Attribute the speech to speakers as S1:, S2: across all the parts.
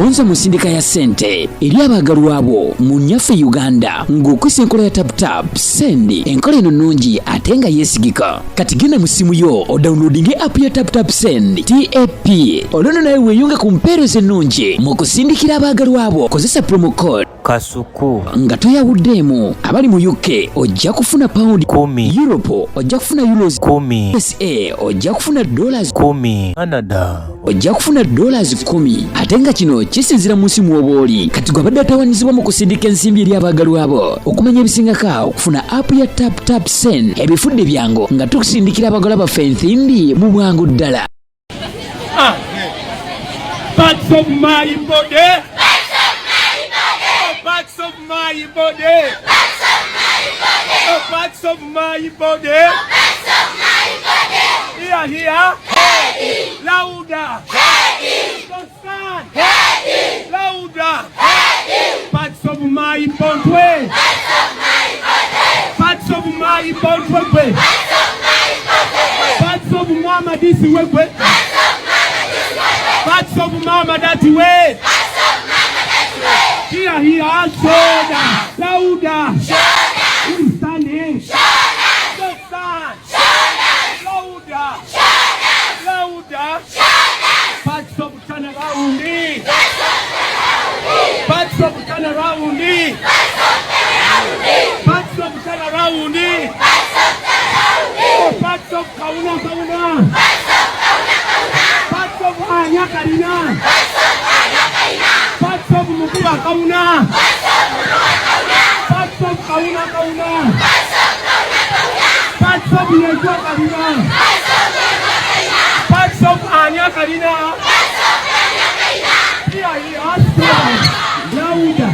S1: sponsor musindika ya sente eri abagalwa abo mu nyaffe Uganda ng'okwisa enkola ya tap send enkola eno nnungi ate nga yeesigika. Kati genda mu simu yo odownloadinge app ya tap send TAP olwono nawe weeyunge ku mpeereza ennungi mu kusindikira abagalwa abo. Kozesa promo code
S2: Kasuku
S1: nga toyawuddeemu. Abali mu UK ojja kufuna pound 10, Europe ojja kufuna euros 10, USA ojja kufuna dollars 10,
S2: Canada
S1: ojja kufuna dollars 10. Ate nga kino kisinzira mu nsi mw'obaoli. Kati gwe abadde atawaanyizibwa mu kusindika ensimbi eri abagalwa abo. Okumanya ebisingako okufuna app ya tap send ebifudde byangu nga tukusindikira abagalwa baffe ensimbi mu bwangu ddala.
S3: Parts of my body. Parts of my body. Parts of my body. Here, here. Louder. Louder. Parts of my body. Parts of my body. Parts of mama this way. Parts of mama that way. Here, here, shoulder, louder, shoulder, standing, shoulder, stand, shoulder, louder, parts of turn around me, parts of turn around me, parts of turn around me, parts of kauna, parts of anyakarina. Parts of Mukua Kauna. Parts of Kauna Kauna. Parts of Yeshua Karina. Parts of Anya Karina. Here he has Lauda.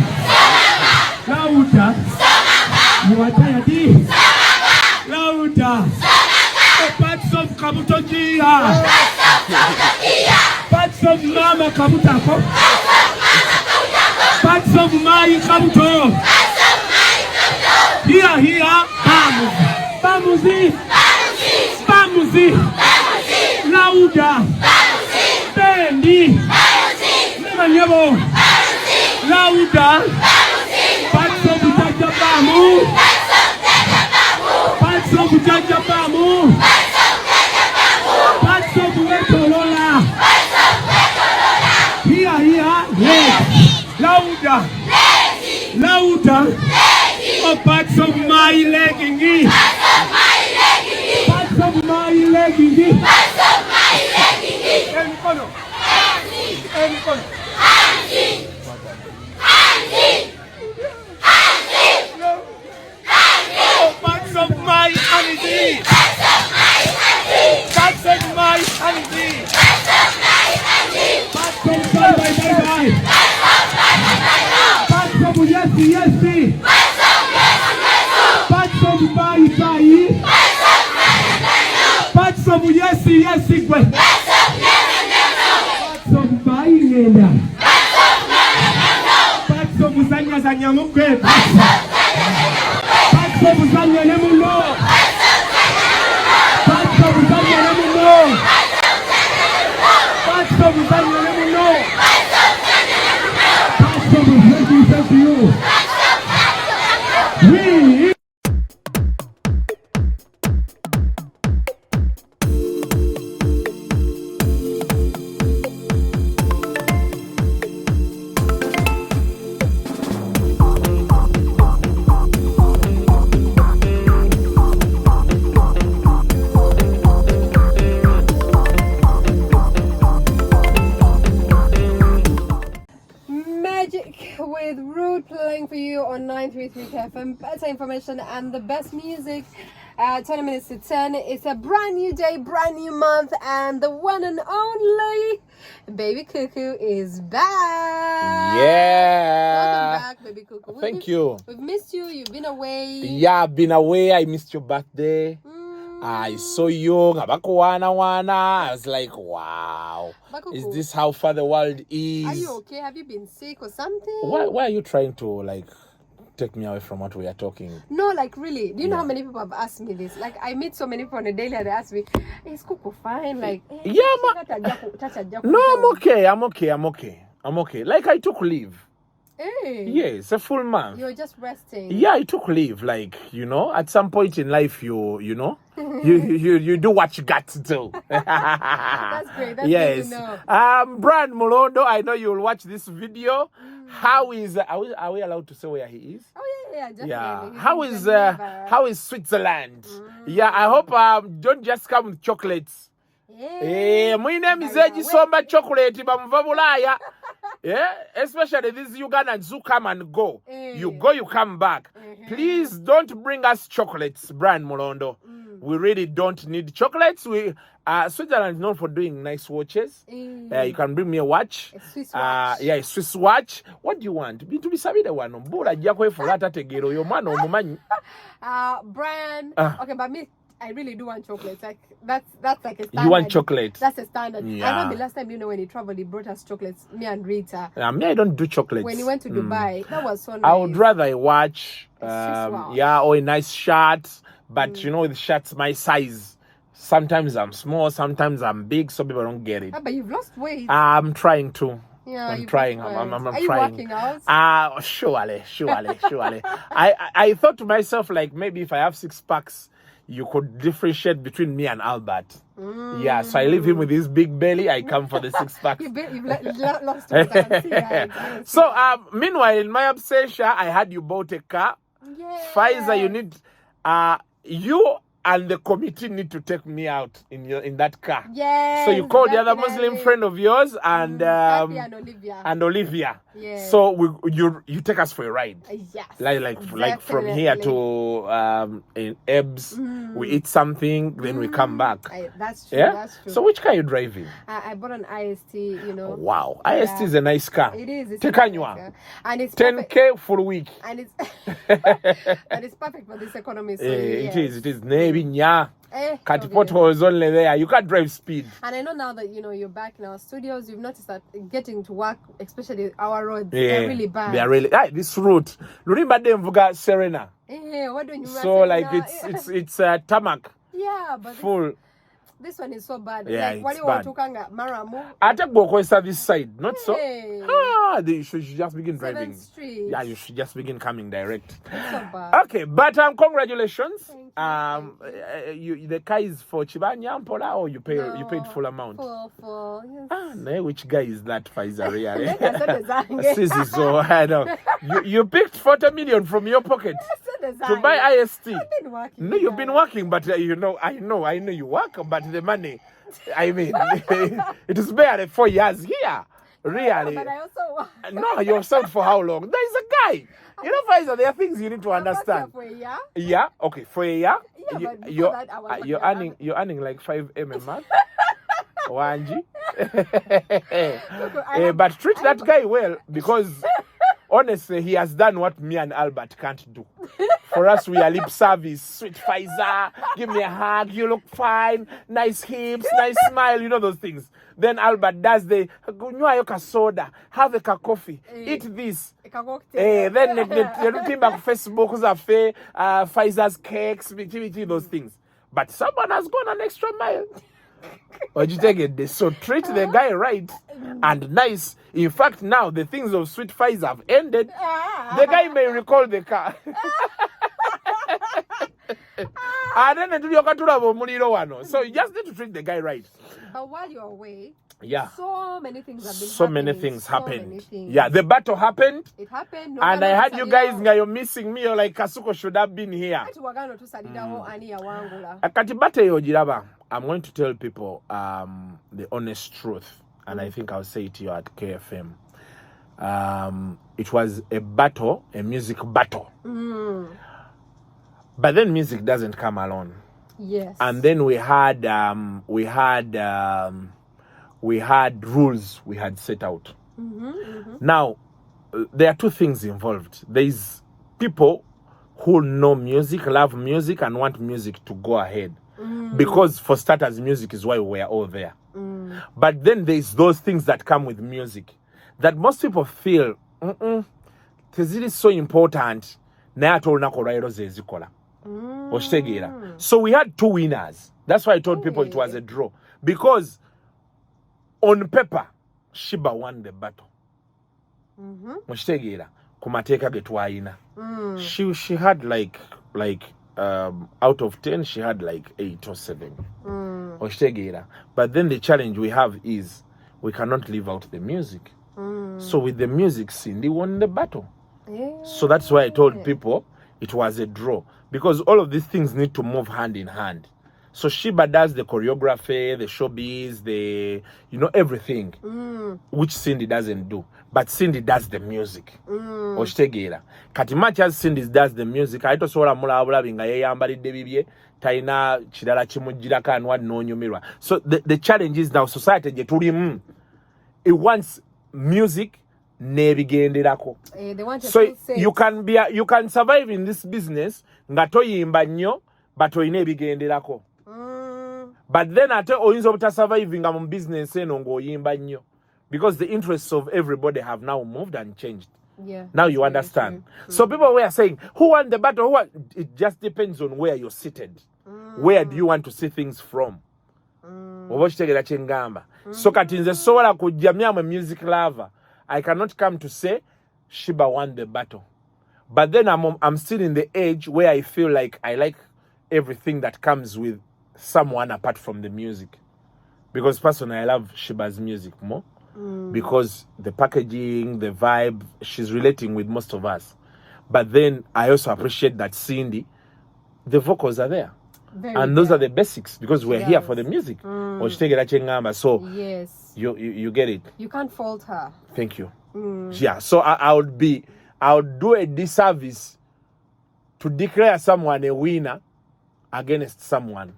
S3: Lauda. Muatayati. Lauda. Parts of Kabutokia. Parts of Mama Kabutako. Parts of my kabuto. Here, here. Bamuzi. Bamuzi. Lauda. Bendi. Nemanyabo. Lauda. Parts of Jajabamu. Parts of Jajabamu. Parts of Wetolola. Here, here. Yes. Louder, louder, oh, parts of my legging, parts of my legging, Encono, Encono, oh, parts of my energy, parts of my energy, parts of my bye. Yes. Parts of Bai. Parts of yes. Parts of Bai Nenda. Parts of Zanya Muke. Parts of Zanya Nemuno. Parts of Zanya Nemuno. Parts of Zanya Nemuno. Parts of you.
S4: With Rude playing for you on 933 KFM. Better information and the best music. 20 minutes to 10. It's a brand new day, brand new month, and the one and only Baby Cuckoo is back.
S5: Yeah.
S4: Welcome back, Baby Cuckoo.
S5: Thank you.
S4: We've missed you. You've been away.
S5: Yeah, I've been away. I missed your birthday. I saw you. I was like, wow. Is this how far the world is?
S4: Are you okay? Have you been sick or something?
S5: Why are you trying to take me away from what we are talking?
S4: No, like really. Do you know how many people have asked me this? Like I meet so many people on a daily and they ask me, is Kuku fine? Like,
S5: No, I'm okay. I'm okay. Like I took leave.
S4: Hey.
S5: Yes, a full month.
S4: You're just resting.
S5: Yeah, I took leave. Like, you know, at some point in life, you know, you do what you got to do.
S4: That's great. That's
S5: yes.
S4: good to know.
S5: Brian Molondo, I know you'll watch this video. How is are we allowed to say where he is?
S4: Oh yeah, definitely.
S5: Yeah.
S4: He's
S5: How is Switzerland? Yeah, I hope don't just come with chocolates.
S4: Yeah.
S5: My name is Egisomba Chocolate bamuva Bulaya. Yeah, especially these Ugandans who come and go. You go, you come back. Please don't bring us chocolates, Brian Molondo. We really don't need chocolates. Switzerland is known for doing nice watches. You can bring me a watch.
S4: A Swiss watch.
S5: Yeah, a Swiss watch. What do you want? To be sabide wano. Mbura jako efulata tegero yo mwana omumanyi.
S4: Brian. Okay, but me, I really do want chocolate. Like that's like a standard.
S5: You want chocolate?
S4: That's a standard.
S5: Yeah.
S4: I know the last time, when he traveled, he brought us chocolates. Me and Rita.
S5: Me, I don't do chocolates.
S4: When he went to Dubai, that was so nice.
S5: I would rather a watch.
S4: Wow.
S5: Yeah, or a nice shirt. But you know, with shirts my size, sometimes I'm small, sometimes I'm big, so people don't get it.
S4: But you've lost weight.
S5: I'm trying to.
S4: Yeah,
S5: I'm trying. I'm
S4: Are
S5: trying.
S4: you working out?
S5: Surely. I thought to myself, like, maybe if I have 6 packs, you could differentiate between me and Albert. Yeah, so I leave him with his big belly. I come for the 6 packs.
S4: You've lost weight.
S5: So, meanwhile, in my obsession, I had you bought a car.
S4: Yeah.
S5: Faiza, you need, you and the committee need to take me out in that car.
S4: Yes,
S5: so you call the other
S4: definitely.
S5: Muslim friend of yours and
S4: and
S5: Olivia.
S4: Yes.
S5: So you take us for a ride.
S4: Yes.
S5: Like from here to in Ebbs, we eat something, then we come back.
S4: That's true.
S5: Yeah.
S4: That's true.
S5: So which car are you driving?
S4: I bought an IST.
S5: Wow, IST is a nice car.
S4: It is. It's
S5: Tekanywa.
S4: And it's
S5: 10K full week.
S4: And it's and it's perfect for this economy. So yes.
S5: It is. Maybe nya. Cut
S4: Okay.
S5: potholes only there. You can't drive speed.
S4: And I know now that you're back in our studios, you've noticed that getting to work, especially our roads, they're really bad.
S5: They are really. This route. Remember them Vuga Serena.
S4: What do you
S5: So like it's tarmac.
S4: Yeah, but
S5: full.
S4: This one is so bad.
S5: Yeah,
S4: like,
S5: it's bad.
S4: Maramu.
S5: I take Bokoisa this side, not so.
S4: Hey.
S5: You should just begin driving.
S4: 7th Street.
S5: Yeah, you should just begin coming direct.
S4: It's so bad.
S5: Okay, but congratulations.
S4: Thank
S5: you. The car is for Chibanya Mpola or you paid full amount.
S4: Full. Yes.
S5: No, which guy is that Faiza really?
S4: Sissy,
S5: so I know. You picked 40 million from your pocket to buy IST.
S4: I've been working.
S5: No, you've been working, but I know you work, but the money, I mean, it is barely 4 years here. Really.
S4: But I also work.
S5: No, you've served for how long? There is a guy. Faiza, there are things you need to understand.
S4: For a year.
S5: Yeah, okay, for a year.
S4: Yeah, but before that, I was
S5: you're earning like 5 M a month. Wanji. But treat that guy well, because honestly, he has done what me and Albert can't do. For us, we are lip service. Sweet Faiza, give me a hug, you look fine, nice hips, nice smile, those things. Then Albert does the nywa soda, have a coffee, eat this. Then they back Facebook, Faiza's cakes, those things. But someone has gone an extra mile. Or you take it? So treat the guy right and nice. In fact, now the things of Sweet Faiza have ended. The guy may recall the car. And then so you just need to treat the guy right.
S4: But while you're away,
S5: yeah,
S4: so many things have been
S5: happened. Yeah, the battle happened.
S4: It happened.
S5: And I had you guys, you're missing me. You're like, Kasuko should have been here. I'm going to tell people the honest truth. And I think I'll say it to you at KFM. It was a battle, a music battle. But then music doesn't come alone.
S4: Yes.
S5: And then we had rules we had set out. Now, there are 2 things involved. There's people who know music, love music, and want music to go ahead. Because for starters, music is why we're all there. But then there's those things that come with music that most people feel this is so important. So we had 2 winners. That's why I told people it was a draw. Because on paper, Shiba won the battle. Mushitegeera ku mateeka ge twalina. She had like out of 10 she had like 8 or 7. Mushitegeera. But then the challenge we have is we cannot leave out the music. So with the music, Cindy won the battle. So that's why I told people it was a draw, because all of these things need to move hand in hand. So Sheba does the choreography, the showbiz, everything, which Cindy doesn't do. But Cindy does the music. Oshitegeera. Kati much as Cindy does the music, I told her nga yeyambalidde bibye taina kirala kimujjirako anwa n'onyumirwa. So the challenge is now society gye tulimu, it wants music n'ebigenderako. So you can survive in this business nga toyimba nnyo but oyina ebigenderako. But then ate oyinza obutasurvive nga mu business eno ng'oyimba nnyo, because the interests of everybody have now moved and changed.
S4: Yeah.
S5: Now you understand. So people were saying, who won the battle? It just depends on where you're seated. Where do you want to see things from? So kati nze sobola kujja me, I'm a music lover. I cannot come to say Sheba won the battle. But then I'm still in the age where I feel like I like everything that comes with someone apart from the music. Because personally, I love Sheba's music more. Because the packaging, the vibe, she's relating with most of us. But then I also appreciate that Cindy, the vocals are there. And those are the basics, because we're here for the music. So
S4: yes,
S5: you get it.
S4: You can't fault her.
S5: Thank you. Yeah. So I would do a disservice to declare someone a winner against someone.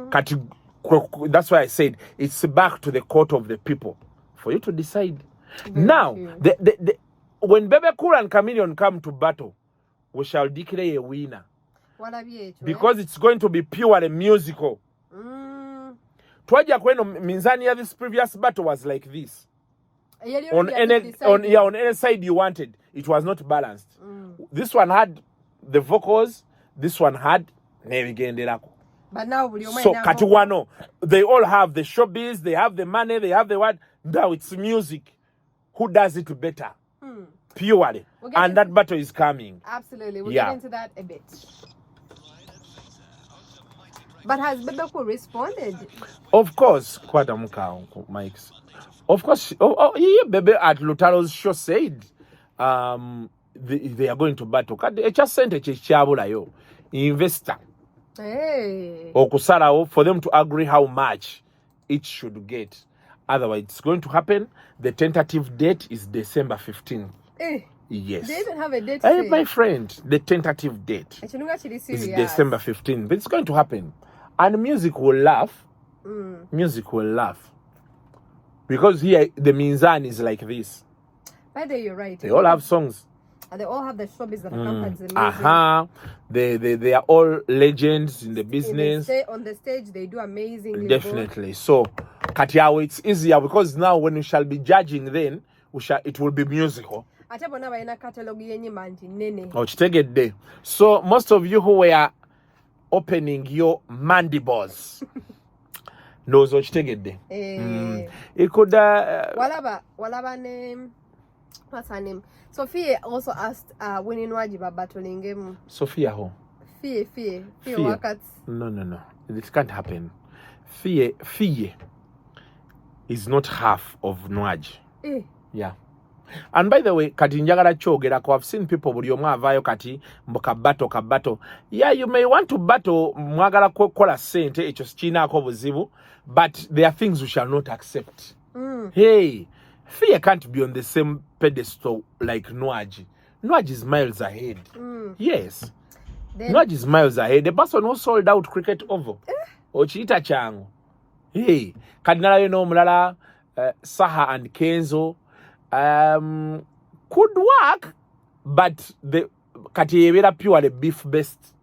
S5: That's why I said it's back to the court of the people for you to decide. Now, when Bebe Cool and Chameleon come to battle, we shall declare a winner. Because it's going to be purely musical. Twaja kweno minzani ya this previous battle was like this. On any side you wanted, it was not balanced. This one had the vocals, this one had nebigenderako.
S4: But now
S5: so katiwano, they all have the showbiz, they have the money, they have the what. Now it's music. Who does it better? Purely. And that battle is coming.
S4: Absolutely. We'll get into that a bit. But has Bebeko responded?
S5: Of course. Mike's. Of course. Yeah, Bebe at Lutaro's show said they are going to battle. They just sent a chabulayo investor.
S4: Hey.
S5: Okusarao for them to agree how much it should get. Otherwise, it's going to happen. The tentative date is December 15th. Yes.
S4: They even have a date.
S5: Hey, my friend, the tentative date is December 15th. But it's going to happen. And music will laugh. Music will laugh. Because here, the Minzan is like this.
S4: By the way, you're right.
S5: They all have songs.
S4: And they all have the showbiz that accompanies the music.
S5: They are all legends in the business.
S4: On the stage, they do amazingly.
S5: Definitely. So, Katiawo, it's easier because now when we shall be judging, then it will be musical. So, most of you who were opening your mandibles knows what it could.
S4: Walaba name. What's her name? Sophia also asked winning Wajiba battling game.
S5: Sophia who?
S4: Fie Wakats.
S5: No. It can't happen. Fie is not half of Nwaj. Yeah. And by the way, kati njagala chogerako, I've seen people buli omu avaayo kati mboka battle. Yeah, you may want to battle mwagala kola sente ekyo kinaako buzibu, but there are things we shall not accept. Hey, Fie can't be on the same pedestal like Nwaj. Nwaj is miles ahead. Yes. Nwaj is miles ahead. The person who sold out cricket oval. Ochiita changu. Hey, kadinala you know mulala Saha and Kenzo could work, but the Katiyevera purely beef based.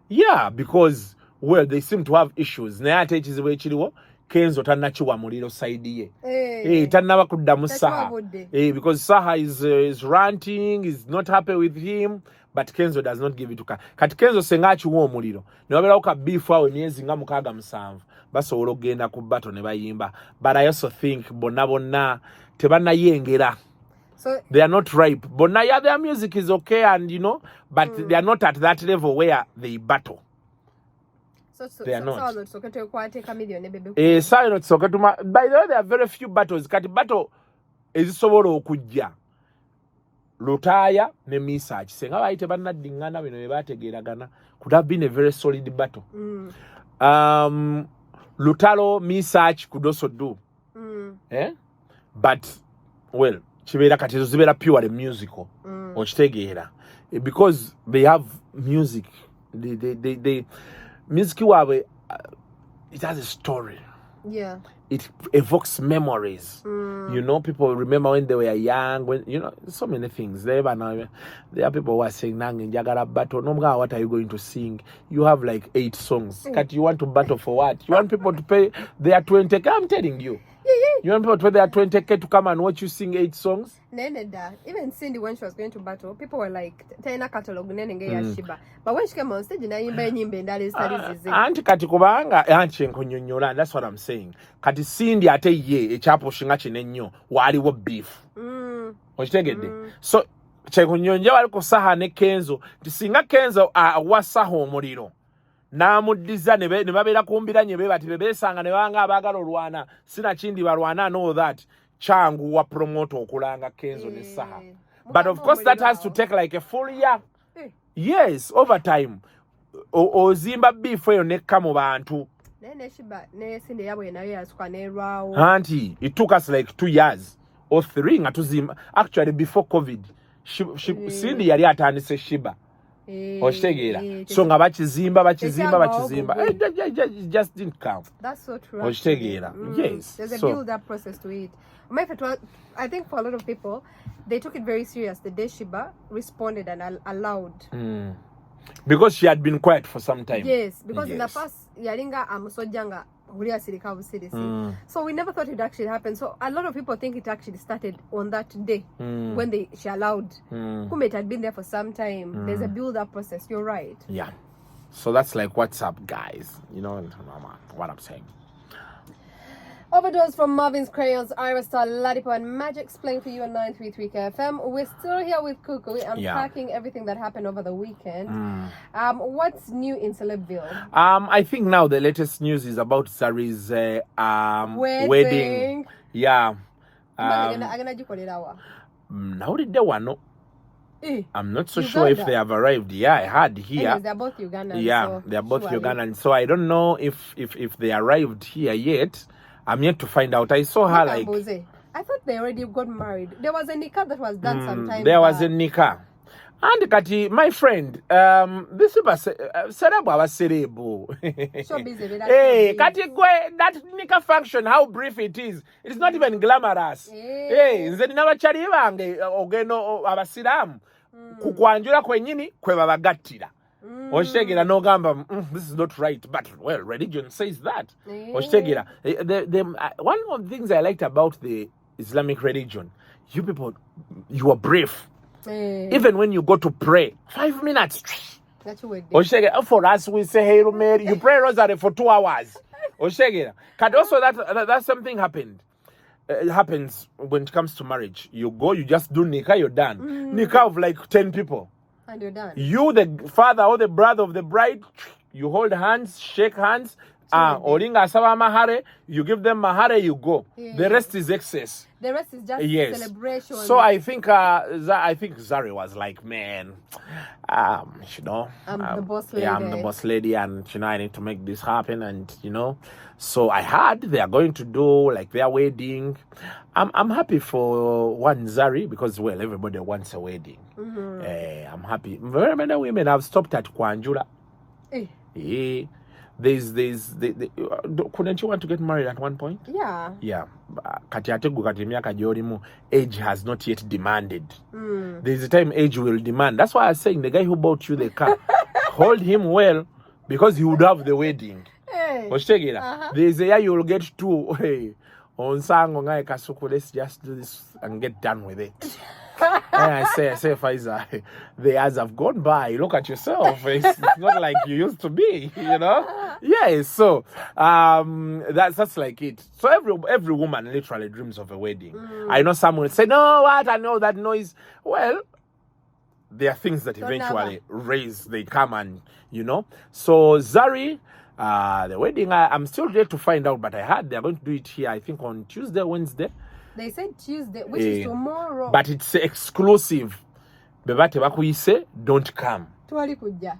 S5: Yeah, because they seem to have issues. Nayate chiziwe chiliwo Kenzo tanachiwa muliro side ye. Tanaba kuddamu Saha. Because Saha is ranting, is not happy with him, but Kenzo does not give it to Kati Kenzo sengachi wo muliro. Niwabela uka beef wawe miezi nga mukaga musanvu. Baso ologenda ku battle ne bayimba. But I also think bonna tebana yengera.
S4: So
S5: They are not ripe. But now, yeah, their music is okay, and but they are not at that level where they battle. They are not.
S4: So
S5: By the way, there are very few battles. Kati battle ezisobola okujja. Lutaya ne Misach. Senga bayite bannadingana bino bebategeeragana. Could have been a very solid battle. Lutalo, Misach could also do. But, well, chibeera kati ezo zibeera purely musical. Okitegeera. Because they have music. They music waabwe, it has a story.
S4: Yeah.
S5: It evokes memories. People remember when they were young, so many things. There are people who are saying, Njagala battle. No matter what are you going to sing? You have like 8 songs. Kat, you want to battle for what? You want people to pay their 20K? I'm telling you. You want people to pay their 20K to come and watch you sing 8 songs?
S4: Even Cindy, when she was going to battle, people were like, Taina catalog, Shiba. But when she came on stage,
S5: Anti kati kubanga, anti nkunyonyola, that's what I'm saying. Kati Cindy ate ye, echapo shinga chinenyo, waliwo beef. Ochitegedde. So, chenkunyonja waliko saha ne Kenzo, tisinga Kenzo wasaho omuliro. Namudiza ne babeera kumbira nye bati bebesanga ne banga abagala olwana sina kindi balwana know that changu wa promote okulanga Kenzo ne Saha. But of course that has to take like a full year. Yes, over time. Ozimba beef eyo nekka mu bantu. Auntie, it took us like 2 years or 3 nga tuzimba. Actually before COVID, Cindy yali atandise Shiba. Oshtegera. So nga bakizimba. It just didn't come.
S4: That's so true.
S5: Oshtegera. Yes.
S4: There's a build-up process to it. I think for a lot of people, they took it very serious the day Shiba responded and allowed.
S5: Because she had been quiet for some time.
S4: Yes, because in the past, yaringa amusojanga so we never thought it actually happened. So a lot of people think it actually started on that day when she allowed. Whom it had been there for some time. There's a build-up process. You're right.
S5: Yeah. So that's like what's up, guys. You know what I'm saying.
S4: Overdose from Marvin's Crayons, Ira Star, Ladipo, and Magic's playing for you on 933 KFM. We're still here with Kuku, unpacking everything that happened over the weekend. What's new in Celebville?
S5: I think now the latest news is about Zari's wedding. Yeah. How did they want? I'm not so sure if they have arrived. Yeah, I heard here.
S4: Anyways, they're both Ugandans.
S5: Yeah, they're both Ugandans. So I don't know if they arrived here yet. I'm yet to find out. I saw her like...
S4: I thought they already got married. There was a nikah that was done sometime.
S5: There was a nikah. And Kati, my friend, this is Serabo Serebo.
S4: So busy with that.
S5: Hey, Kati, that nikah function, how brief it is. It's not even glamorous. Hey, Zenina Charivange, Ogeno, Abasiram, Kukwanjura Kwenyini, Kwebagattira. Oshitegera no gamba, this is not right, but well, religion says that. Oshitegera. One of the things I liked about the Islamic religion, you people, you are brave. Even when you go to pray, 5 minutes. Oshitegera. For us, we say Hail Mary. You pray rosary for 2 hours. Oshitegera. But also that something happened. It happens when it comes to marriage. You go, you just do nikah, you're done. Nikah of like 10 people.
S4: And you're done.
S5: You, the father or the brother of the bride, you hold hands, shake hands. Olinga asaba mahare, you give them mahare, you go. The rest is excess.
S4: The rest is just celebration.
S5: So I think Zari was like, man, I'm the boss lady. Yeah, I'm the boss lady, and I need to make this happen, and So I heard they are going to do like their wedding. I'm happy for one Zari because everybody wants a wedding. I'm happy. Very many women have stopped at Kwanjula. Couldn't you want to get married at one point?
S4: Yeah.
S5: Yeah. Age has not yet demanded. There's a time age will demand. That's why I was saying the guy who bought you the car, hold him well because he would have the wedding. There's a year you will get to on Sango Ngai Kasuku, let's just do this and get done with it. And I say, Faiza, the years have gone by. Look at yourself. It's not like you used to be, you know? Yes. So that's like it. So every woman literally dreams of a wedding. I know someone say, no, what? I know that noise. Well, there are things that eventually they come and, you know. So Zari, the wedding, I'm still there to find out, but I heard they're going to do it here, I think on Tuesday, Wednesday.
S4: They said Tuesday, which is tomorrow.
S5: But it's exclusive. Bebate bakuyise, don't come.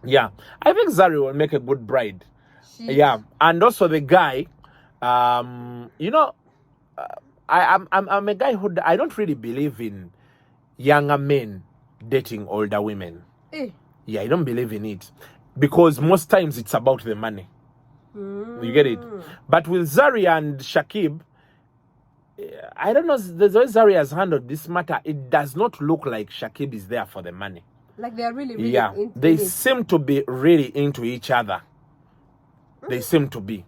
S5: Yeah. I think Zari will make a good bride. Yeah. And also the guy, you know, I'm a guy who, I don't really believe in younger men dating older women. Yeah, I don't believe in it. Because most times it's about the money. You get it? But with Zari and Shakib, I don't know the way Zari has handled this matter. It does not look like Shakib is there for the money.
S4: Like they are really into
S5: they
S4: it.
S5: seem to be really into each other. They seem to be.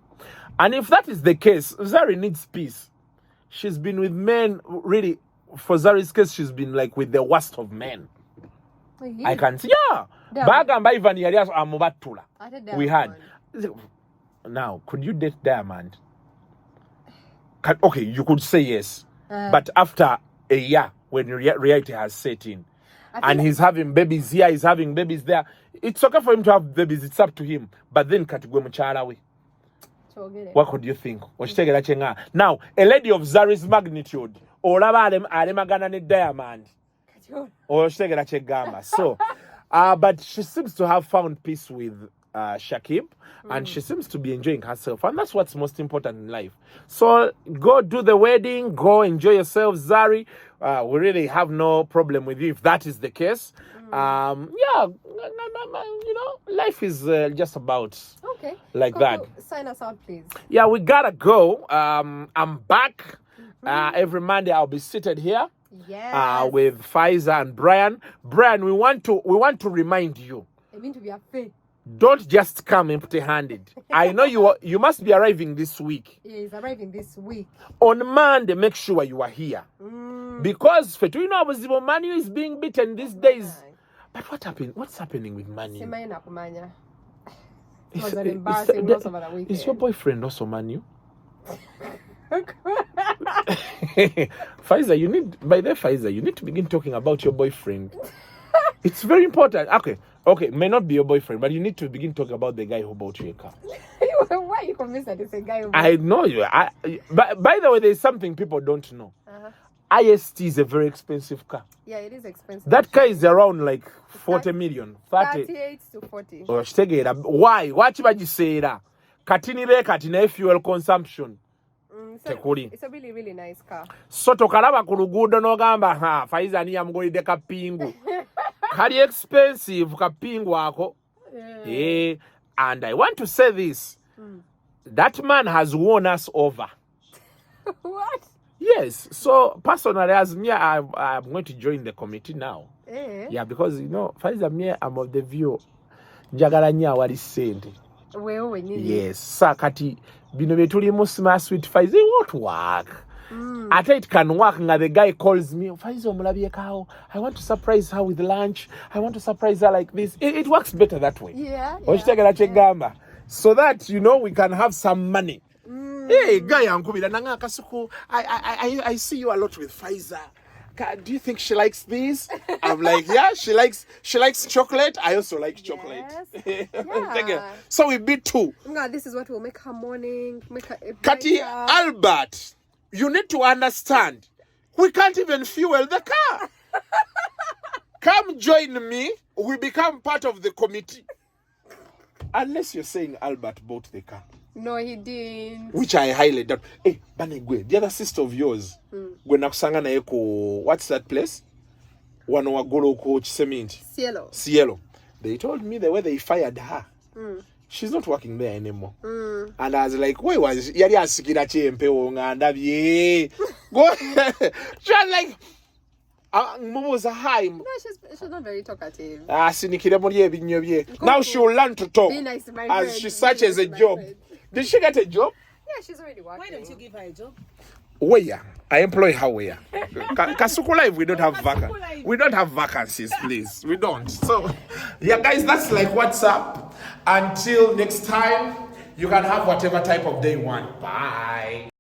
S5: And if that is the case, Zari needs peace. She's been with men, really, for Zari's case, she's been like with the worst of men. I can see. Yeah. We had. Now, could you date Diamond? Okay, you could say yes. But after a year, when reality has set in, and he's having babies here, he's having babies there, it's okay for him to have babies, it's up to him. But then, what could you think? Now, a lady of Zari's magnitude, Diamond. So, but she seems to have found peace with Shakib, and she seems to be enjoying herself, and that's what's most important in life. So go do the wedding, go enjoy yourself, Zari. We really have no problem with you if that is the case. Yeah, you know, life is just about like that.
S4: Sign us out, please.
S5: Yeah, we gotta go. I'm back. Every Monday I'll be seated here.
S4: Yes.
S5: With Faiza and Brian. Brian, we want to remind you.
S4: I mean to be a faith.
S5: Don't just come empty-handed. I know you must be arriving this week.
S4: Yeah, he's arriving this week.
S5: On Monday, make sure you are here. Because Manu is being beaten these days. But what happened? What's happening with Manu?
S4: It was an embarrassing loss over the weekend.
S5: Is your boyfriend also Manu? Faiza, you need to begin talking about your boyfriend. It's very important. Okay, may not be your boyfriend, but you need to begin talking about the guy who bought you a car.
S4: Why are you convinced that it's a guy who bought
S5: I know you. But by the way, there's something people don't know. IST is a very expensive car.
S4: Yeah, it is expensive.
S5: That car is around like 40 million.
S4: 38 to 40.
S5: Why? What you say that? Katini fuel consumption.
S4: It's a really, really nice car.
S5: So tokalaba ku luguudo n'ogamba Faiza niyo amugulidde kapingu. Kali expensive kapingu ako. Yeah. And I want to say this. That man has won us over.
S4: What?
S5: Yes. So personally, as me, I'm going to join the committee now. Yeah, because you know, Faiza me, I'm of the view. Njagala nnyo awali ssente. Yes. Sakati bino betulimu smart sweet Faiza, it won't work. Ate it can work nga the guy calls me, Faiza omulabye kao, I want to surprise her with lunch. I want to surprise her like this. It works better that way.
S4: Yeah.
S5: So that, you know, we can have some money. Hey, guy, I see you a lot with Faiza. Do you think she likes this? I'm like, yeah, she likes chocolate. I also like chocolate.
S4: Yes. Yeah.
S5: So we beat two.
S4: This is what will make her morning.
S5: Kati Albert, you need to understand. We can't even fuel the car. Come join me. We become part of the committee. Unless you're saying Albert bought the car.
S4: No, he didn't.
S5: Which I highly doubt. Hey, Banegwe, the other sister of yours, when nakusanga naye ku, what's that place? Wano wagolo ku Chiseminti. Cielo. They told me the way they fired her. She's not working there anymore. And I was like, where was yari asikira chempe nganda bye. Go. She was like, was a high.
S4: No, she's not very talkative.
S5: Now she will learn to talk.
S4: Be nice to my
S5: as
S4: friend.
S5: she searches a job. Did she get a job?
S4: Yeah, she's already working.
S2: Why don't you give her a job?
S5: Where? I employ her where? Kasuku Live, we don't have we don't have vacancies, please. We don't. So, yeah, guys, that's like what's up. Until next time, you can have whatever type of day you want. Bye.